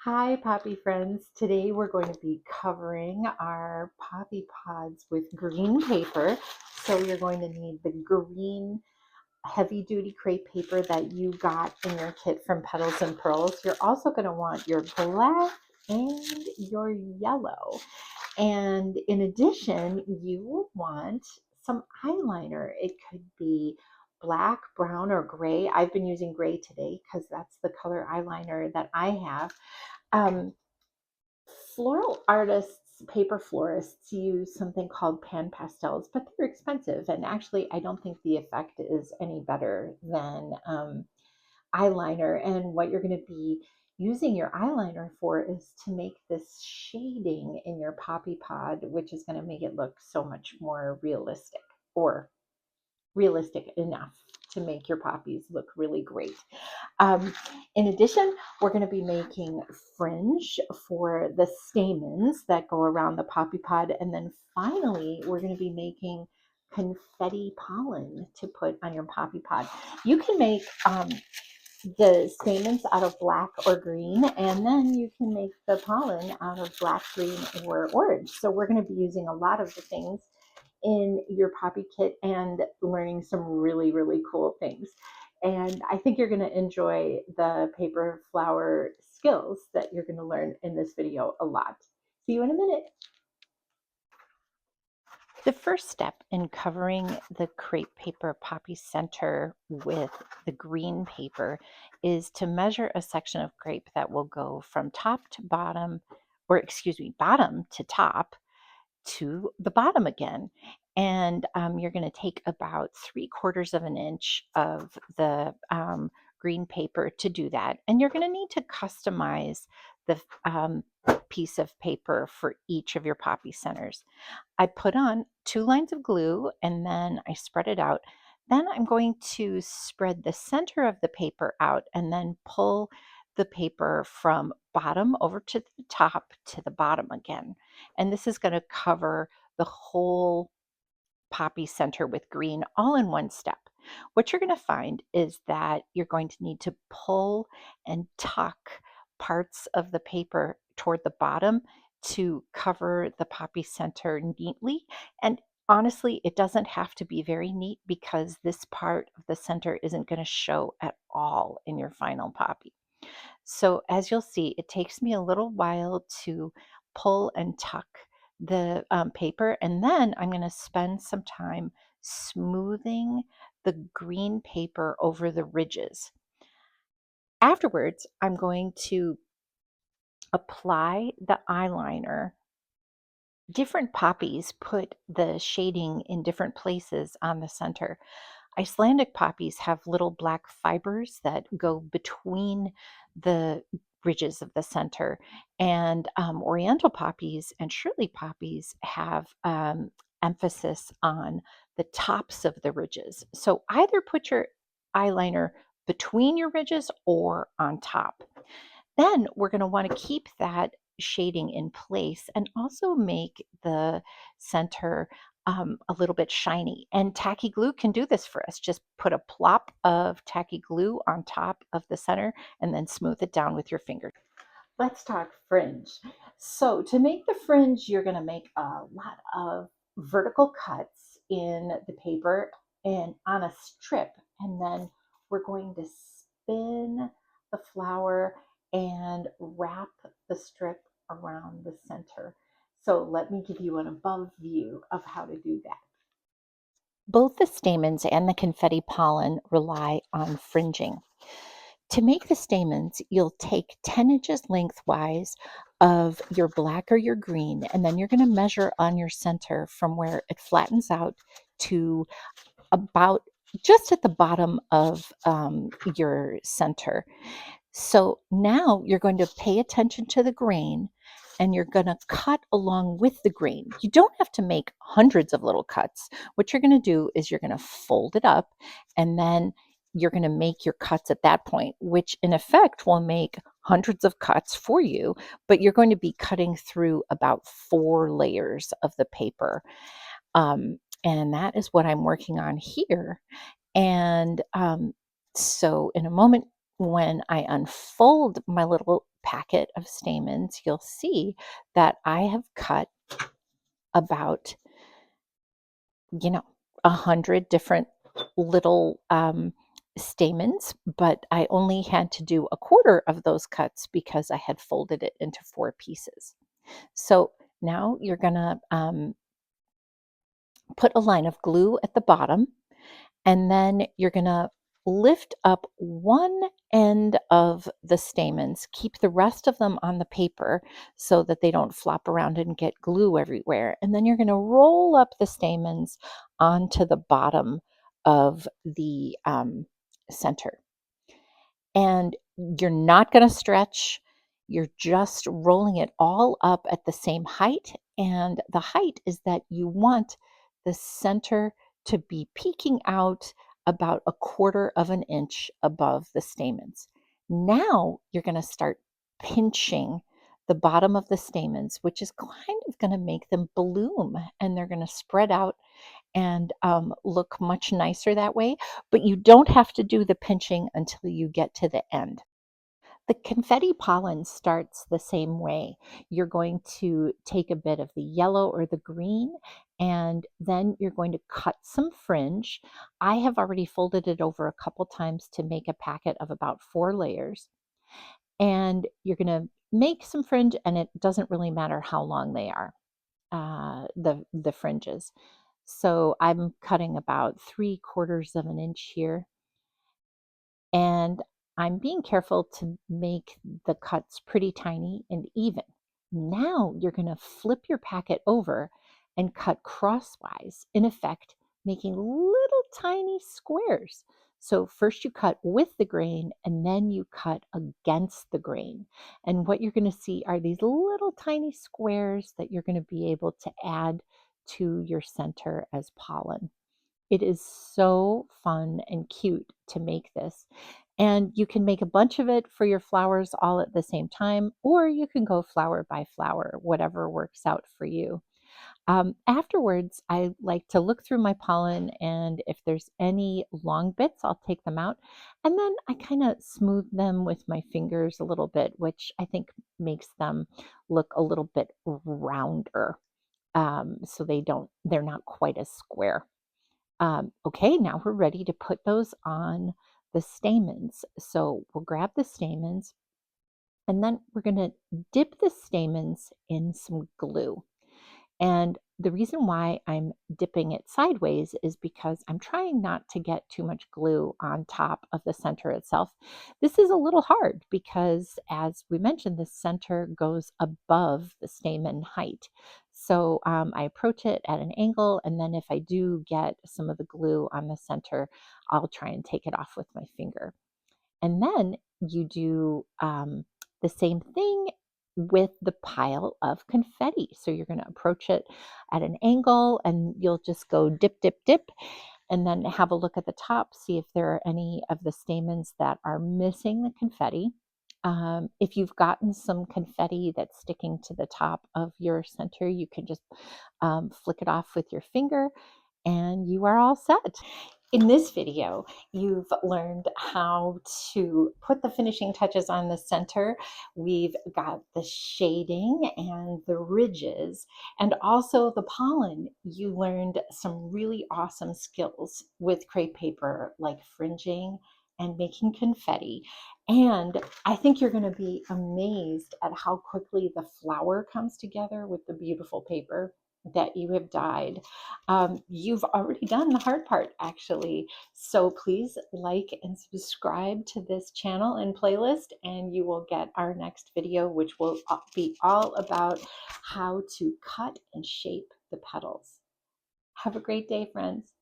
Hi, poppy friends. Today we're going to be covering our poppy pods with green paper. So you're going to need the green heavy duty crepe paper that you got in your kit from Petals and Pearls. You're also going to want your black and your yellow. And in addition, you will want some eyeliner. It could be black, brown, or gray. I've been using gray today because that's the color eyeliner that I have. um, Floral artists, paper florists use something called pan pastels, but they're expensive. And actually, I don't think the effect is any better than eyeliner. And what you're going to be using your eyeliner for is to make this shading in your poppy pod, which is going to make it look so much more realistic, or realistic enough to make your poppies look really great. In addition, we're going to be making fringe for the stamens that go around the poppy pod. And then finally, we're going to be making confetti pollen to put on your poppy pod. You can make the stamens out of black or green, and then you can make the pollen out of black, green, or orange. So we're going to be using a lot of the things in your poppy kit and learning some really, really cool things. And I think you're going to enjoy the paper flower skills that you're going to learn in this video a lot. See you in a minute. The first step in covering the crepe paper poppy center with the green paper is to measure a section of crepe that will go from top to bottom, or excuse me, bottom to top to the bottom again. And you're going to take about 3/4 of an inch of the green paper to do that. And you're going to need to customize the piece of paper for each of your poppy centers. I put on 2 lines of glue and then I spread it out. Then I'm going to spread the center of the paper out and then pull the paper from bottom over to the top to the bottom again. And this is going to cover the whole poppy center with green all in one step. What you're going to find is that you're going to need to pull and tuck parts of the paper toward the bottom to cover the poppy center neatly. And honestly, it doesn't have to be very neat because this part of the center isn't going to show at all in your final poppy. So as you'll see, it takes me a little while to pull and tuck the paper, and then I'm going to spend some time smoothing the green paper over the ridges. Afterwards, I'm going to apply the eyeliner. Different poppies put the shading in different places on the center. Icelandic poppies have little black fibers that go between the ridges of the center, and Oriental poppies and Shirley poppies have emphasis on the tops of the ridges. So either put your eyeliner between your ridges or on top. Then we're going to want to keep that shading in place and also make the center a little bit shiny. And tacky glue can do this for us. Just put a plop of tacky glue on top of the center and then smooth it down with your finger. Let's talk fringe. So to make the fringe, you're going to make a lot of vertical cuts in the paper and on a strip. And then we're going to spin the flower and wrap the strip around the center. So let me give you an above view of how to do that. Both the stamens and the confetti pollen rely on fringing. To make the stamens, you'll take 10 inches lengthwise of your black or your green, and then you're going to measure on your center from where it flattens out to about just at the bottom of your center. So now you're going to pay attention to the grain and you're going to cut along with the grain. You don't have to make hundreds of little cuts. What you're going to do is you're going to fold it up and then you're going to make your cuts at that point, which in effect will make hundreds of cuts for you, but you're going to be cutting through about 4 layers of the paper. And that is what I'm working on here. And so in a moment, when I unfold my little packet of stamens, you'll see that I have cut about, 100 different little stamens, but I only had to do a quarter of those cuts because I had folded it into 4 pieces. So now you're gonna put a line of glue at the bottom, and then you're gonna lift up one end of the stamens, keep the rest of them on the paper so that they don't flop around and get glue everywhere. And then you're gonna roll up the stamens onto the bottom of the center. And you're not going to stretch. You're just rolling it all up at the same height. And the height is that you want the center to be peeking out about a quarter of an inch above the stamens. Now you're going to start pinching the bottom of the stamens, which is kind of going to make them bloom, and they're going to spread out and look much nicer that way. But you don't have to do the pinching until you get to the end. The confetti pollen starts the same way. You're going to take a bit of the yellow or the green, and then you're going to cut some fringe. I have already folded it over a couple times to make a packet of about 4 layers. And you're going to make some fringe, and it doesn't really matter how long they are, the fringes. So I'm cutting about 3/4 of an inch here, and I'm being careful to make the cuts pretty tiny and even. Now you're going to flip your packet over and cut crosswise, in effect, making little tiny squares. So first you cut with the grain and then you cut against the grain. And what you're going to see are these little tiny squares that you're going to be able to add to your center as pollen. It is so fun and cute to make this. And you can make a bunch of it for your flowers all at the same time, or you can go flower by flower, whatever works out for you. Afterwards, I like to look through my pollen, and if there's any long bits, I'll take them out. And then I kind of smooth them with my fingers a little bit, which I think makes them look a little bit rounder. So they're not quite as square. Okay, now we're ready to put those on the stamens. So we'll grab the stamens, and then we're going to dip the stamens in some glue. And the reason why I'm dipping it sideways is because I'm trying not to get too much glue on top of the center itself. This is a little hard because, as we mentioned, the center goes above the stamen height. So I approach it at an angle, and then if I do get some of the glue on the center, I'll try and take it off with my finger. And then you do the same thing with the pile of confetti. So you're going to approach it at an angle, and you'll just go dip, dip, dip, and then have a look at the top, see if there are any of the stamens that are missing the confetti. If you've gotten some confetti that's sticking to the top of your center, you can just flick it off with your finger, and you are all set. In this video, you've learned how to put the finishing touches on the center. We've got the shading and the ridges and also the pollen. You learned some really awesome skills with crepe paper, like fringing and making confetti. And I think you're going to be amazed at how quickly the flower comes together with the beautiful paper that you have dyed. You've already done the hard part, actually. So please like and subscribe to this channel and playlist, and you will get our next video, which will be all about how to cut and shape the petals. Have a great day, friends.